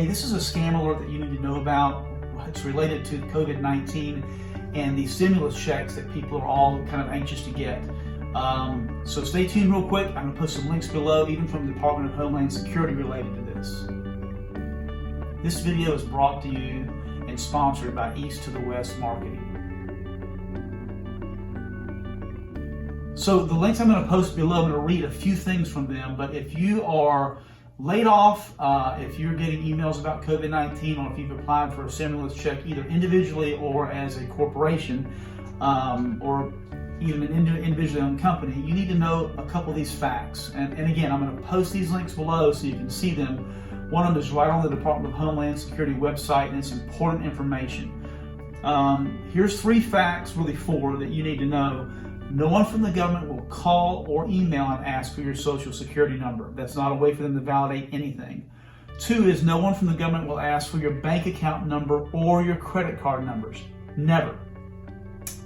hey, this is a scam alert that you need to know about. It's related to COVID-19 and the stimulus checks that people are all kind of anxious to get. So stay tuned real quick. I'm going to put some links below, even from the Department of Homeland Security related to this. This video is brought to you and sponsored by East to the West Marketing. So the links I'm going to post below, I'm going to read a few things from them, but if you are laid off, if you're getting emails about COVID-19, or if you've applied for a stimulus check either individually or as a corporation, or even an individually owned company, you need to know a couple of these facts. And again, I'm going to post these links below so you can see them. One of them is right on the Department of Homeland Security website, and it's important information. Here's 3 facts, really 4, that you need to know. No one from the government will call or email and ask for your social security number. That's not a way for them to validate anything. 2 is no one from the government will ask for your bank account number or your credit card numbers. Never.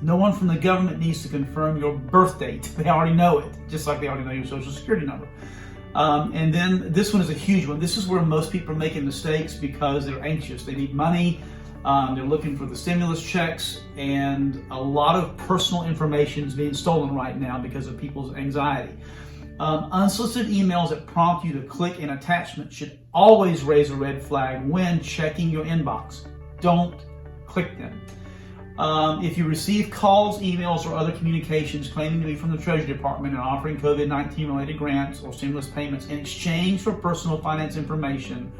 No one from the government needs to confirm your birth date. They already know it, just like they already know your social security number. And then this one is a huge one. This is where most people are making mistakes because they're anxious. They need money. They're looking for the stimulus checks, and a lot of personal information is being stolen right now because of people's anxiety. Unsolicited emails that prompt you to click an attachment should always raise a red flag when checking your inbox. Don't click them. If you receive calls, emails, or other communications claiming to be from the Treasury Department and offering COVID-19 related grants or stimulus payments in exchange for personal finance information,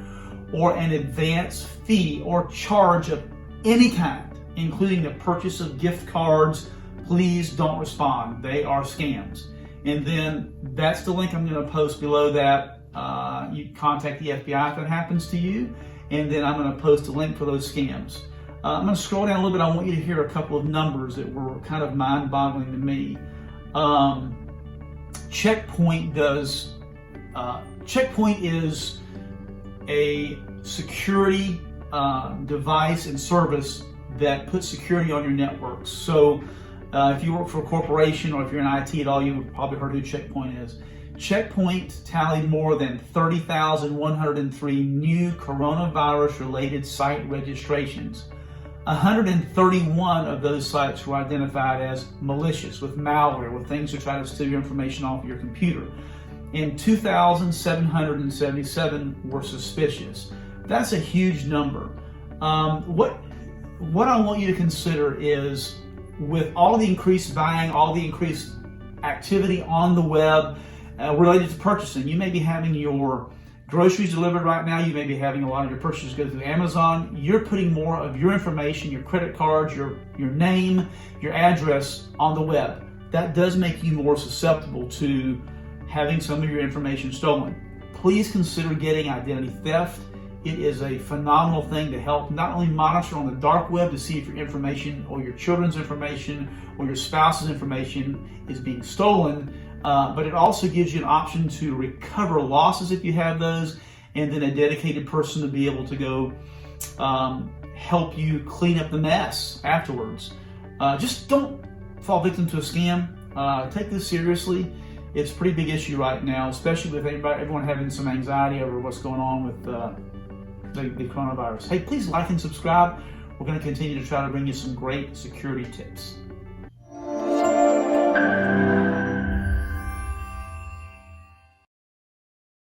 or an advance fee or charge of any kind, including the purchase of gift cards, please don't respond. They are scams. And then that's the link I'm going to post below that. You contact the FBI if that happens to you. And then I'm going to post a link for those scams. I'm going to scroll down a little bit. I want you to hear a couple of numbers that were kind of mind-boggling to me. Checkpoint is a security device and service that puts security on your networks. So if you work for a corporation or if you're in IT at all, you've probably heard who Checkpoint is. Checkpoint tallied more than 30,103 new coronavirus-related site registrations. 131 of those sites were identified as malicious, with malware, with things to try to steal your information off of your computer. And 2,777 were suspicious. That's a huge number. What I want you to consider is, with all the increased buying, all the increased activity on the web related to purchasing, you may be having your groceries delivered right now. You may be having a lot of your purchases go through Amazon. You're putting more of your information, your credit cards, your name, your address on the web. That does make you more susceptible to having some of your information stolen. Please consider getting identity theft. It is a phenomenal thing to help not only monitor on the dark web to see if your information or your children's information or your spouse's information is being stolen, but it also gives you an option to recover losses if you have those, and then a dedicated person to be able to go help you clean up the mess afterwards. Just don't fall victim to a scam. Take this seriously. It's a pretty big issue right now, especially with everyone having some anxiety over what's going on with the coronavirus. Hey, please like and subscribe. We're going to continue to try to bring you some great security tips.